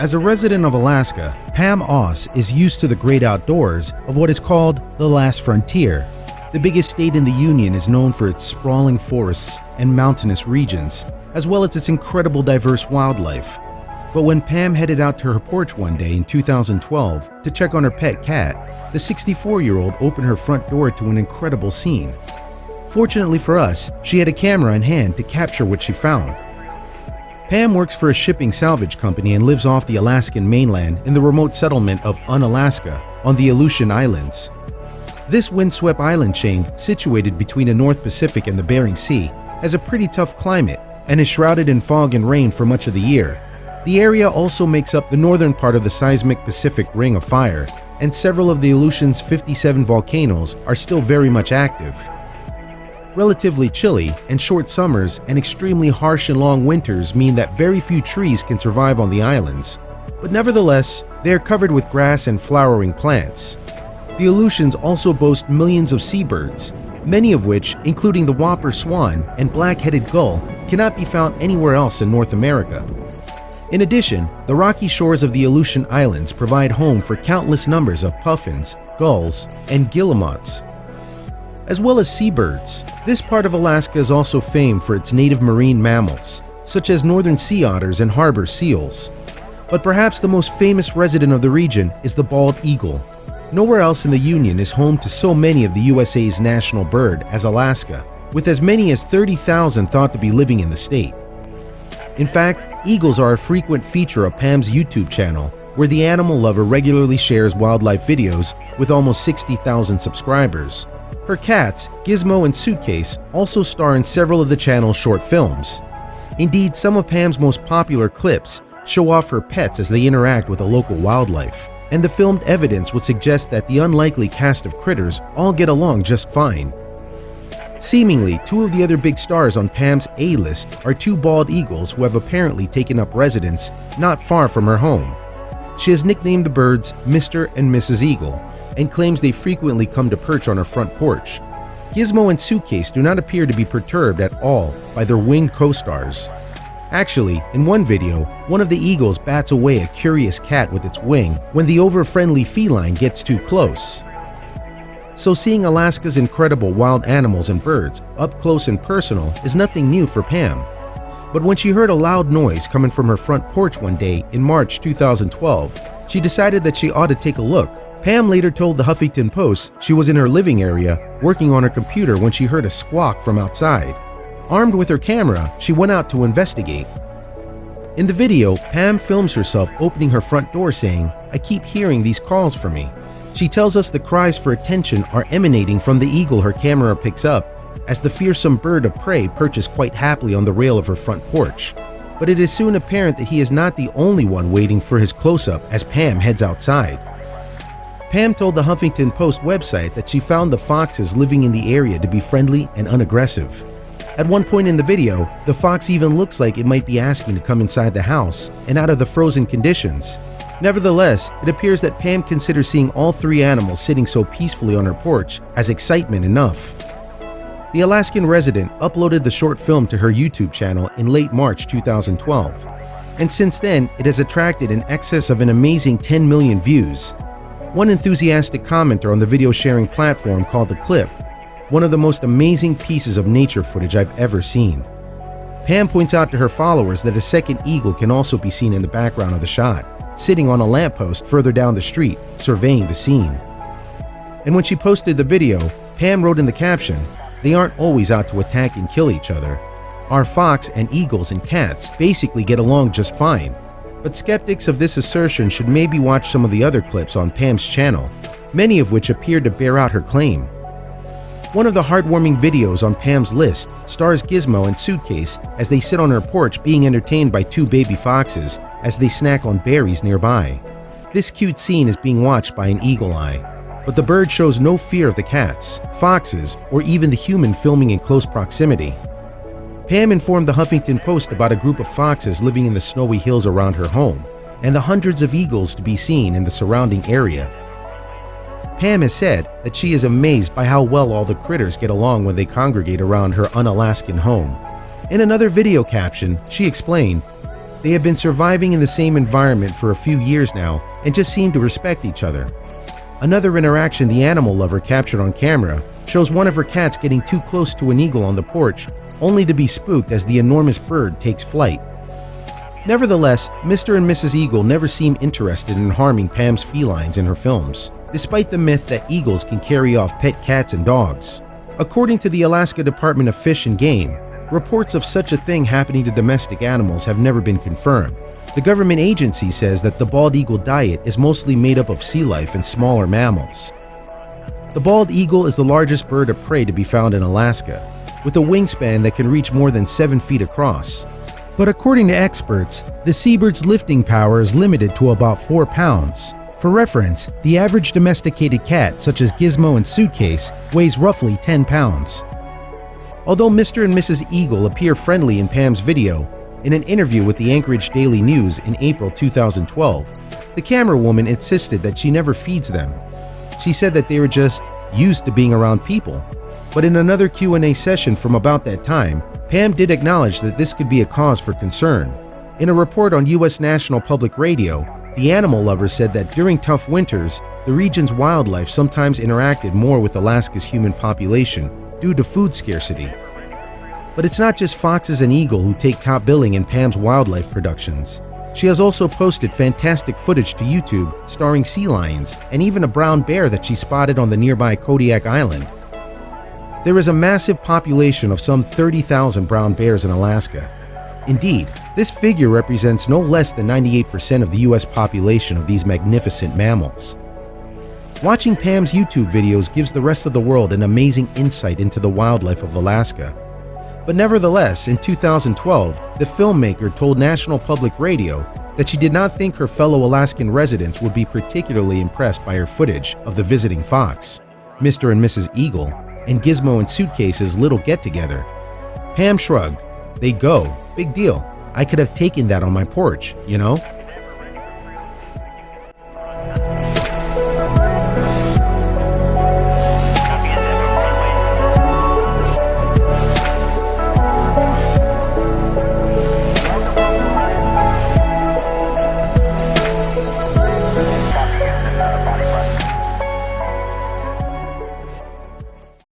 As a resident of Alaska, Pam Aus is used to the great outdoors of what is called the last frontier. The biggest state in the Union is known for its sprawling forests and mountainous regions, as well as its incredible diverse wildlife. But when Pam headed out to her porch one day in 2012 to check on her pet cat, the 64-year-old opened her front door to an incredible scene. Fortunately for us, she had a camera in hand to capture what she found. Pam works for a shipping salvage company and lives off the Alaskan mainland in the remote settlement of Unalaska on the Aleutian Islands. This windswept island chain, situated between the North Pacific and the Bering Sea, has a pretty tough climate and is shrouded in fog and rain for much of the year. The area also makes up the northern part of the seismic Pacific Ring of Fire, and several of the Aleutians' 57 volcanoes are still very much active. Relatively chilly and short summers and extremely harsh and long winters mean that very few trees can survive on the islands, but nevertheless, they are covered with grass and flowering plants. The Aleutians also boast millions of seabirds, many of which, including the whopper swan and black-headed gull, cannot be found anywhere else in North America. In addition, the rocky shores of the Aleutian Islands provide home for countless numbers of puffins, gulls, and guillemots, as well as seabirds. This part of Alaska is also famed for its native marine mammals, such as northern sea otters and harbor seals. But perhaps the most famous resident of the region is the bald eagle. Nowhere else in the Union is home to so many of the USA's national bird as Alaska, with as many as 30,000 thought to be living in the state. In fact, eagles are a frequent feature of Pam's YouTube channel, where the animal lover regularly shares wildlife videos with almost 60,000 subscribers. Her cats, Gizmo and Suitcase, also star in several of the channel's short films. Indeed, some of Pam's most popular clips show off her pets as they interact with the local wildlife, and the filmed evidence would suggest that the unlikely cast of critters all get along just fine. Seemingly, two of the other big stars on Pam's A-list are two bald eagles who have apparently taken up residence not far from her home. She has nicknamed the birds Mr. and Mrs. Eagle, and claims they frequently come to perch on her front porch. Gizmo and Suitcase do not appear to be perturbed at all by their winged co-stars. Actually, in one video, one of the eagles bats away a curious cat with its wing when the over-friendly feline gets too close. So seeing Alaska's incredible wild animals and birds up close and personal is nothing new for Pam. But when she heard a loud noise coming from her front porch one day in March 2012, she decided that she ought to take a look. Pam later told the Huffington Post she was in her living area working on her computer when she heard a squawk from outside. Armed with her camera, she went out to investigate. In the video, Pam films herself opening her front door saying, "I keep hearing these calls for me." She tells us the cries for attention are emanating from the eagle her camera picks up, as the fearsome bird of prey perches quite happily on the rail of her front porch. But it is soon apparent that he is not the only one waiting for his close-up as Pam heads outside. Pam told the Huffington Post website that she found the foxes living in the area to be friendly and unaggressive. At one point in the video, the fox even looks like it might be asking to come inside the house and out of the frozen conditions. Nevertheless, it appears that Pam considers seeing all three animals sitting so peacefully on her porch as excitement enough. The Alaskan resident uploaded the short film to her YouTube channel in late March 2012, and since then it has attracted in excess of an amazing 10 million views. One enthusiastic commenter on the video sharing platform called the clip one of the most amazing pieces of nature footage I've ever seen. Pam points out to her followers that a second eagle can also be seen in the background of the shot, sitting on a lamppost further down the street, surveying the scene. And when she posted the video, Pam wrote in the caption, "They aren't always out to attack and kill each other. Our fox and eagles and cats basically get along just fine." But skeptics of this assertion should maybe watch some of the other clips on Pam's channel, many of which appear to bear out her claim. One of the heartwarming videos on Pam's list stars Gizmo and Suitcase as they sit on her porch being entertained by two baby foxes as they snack on berries nearby. This cute scene is being watched by an eagle eye, but the bird shows no fear of the cats, foxes, or even the human filming in close proximity. Pam informed the Huffington Post about a group of foxes living in the snowy hills around her home and the hundreds of eagles to be seen in the surrounding area. Pam has said that she is amazed by how well all the critters get along when they congregate around her Unalaskan home. In another video caption, she explained, They have been surviving in the same environment for a few years now and just seem to respect each other. Another interaction the animal lover captured on camera shows one of her cats getting too close to an eagle on the porch, only to be spooked as the enormous bird takes flight. Nevertheless, Mr. and Mrs. Eagle never seem interested in harming Pam's felines in her films, despite the myth that eagles can carry off pet cats and dogs. According to the Alaska Department of Fish and Game, reports of such a thing happening to domestic animals have never been confirmed. The government agency says that the bald eagle diet is mostly made up of sea life and smaller mammals. The bald eagle is the largest bird of prey to be found in Alaska, with a wingspan that can reach more than 7 feet across. But according to experts, the seabird's lifting power is limited to about 4 pounds. For reference, the average domesticated cat, such as Gizmo and Suitcase, weighs roughly 10 pounds. Although Mr. and Mrs. Eagle appear friendly in Pam's video, in an interview with the Anchorage Daily News in April 2012, the camera woman insisted that she never feeds them. She said that they were just used to being around people. But in another Q&A session from about that time, Pam did acknowledge that this could be a cause for concern. In a report on U.S. National Public Radio, the animal lover said that during tough winters, the region's wildlife sometimes interacted more with Alaska's human population due to food scarcity. But it's not just foxes and eagle who take top billing in Pam's wildlife productions. She has also posted fantastic footage to YouTube starring sea lions and even a brown bear that she spotted on the nearby Kodiak Island. There is a massive population of some 30,000 brown bears in Alaska. Indeed, this figure represents no less than 98% of the US population of these magnificent mammals. Watching Pam's YouTube videos gives the rest of the world an amazing insight into the wildlife of Alaska. But nevertheless, in 2012, the filmmaker told National Public Radio that she did not think her fellow Alaskan residents would be particularly impressed by her footage of the visiting fox, Mr. and Mrs. Eagle, and Gizmo and Suitcase's little get-together. Pam shrugged. "They'd go. Big deal. I could have taken that on my porch, you know?"